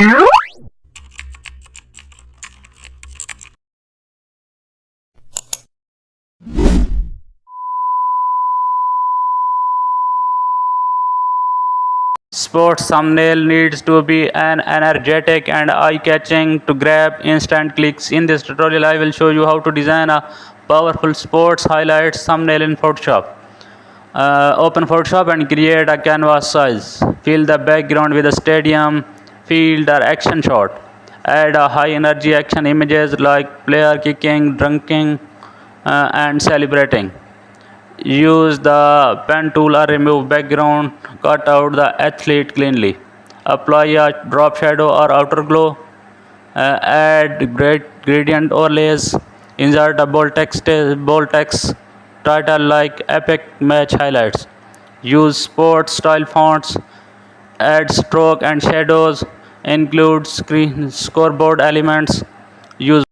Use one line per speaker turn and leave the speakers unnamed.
Sports thumbnail needs to be an energetic and eye-catching to grab instant clicks. In this tutorial, I will show you how to design a powerful sports highlights thumbnail in Photoshop. Open Photoshop and create a canvas size. Fill the background with a stadium, field or action shot. Add a high energy action images like player kicking, dunking, and celebrating. Use the pen tool or remove background, cut out the athlete cleanly. Apply a drop shadow or outer glow. Add gradient overlays. Insert a bold text title like epic match highlights. Use sports style fonts. Add stroke and shadows. Include screen scoreboard elements. Use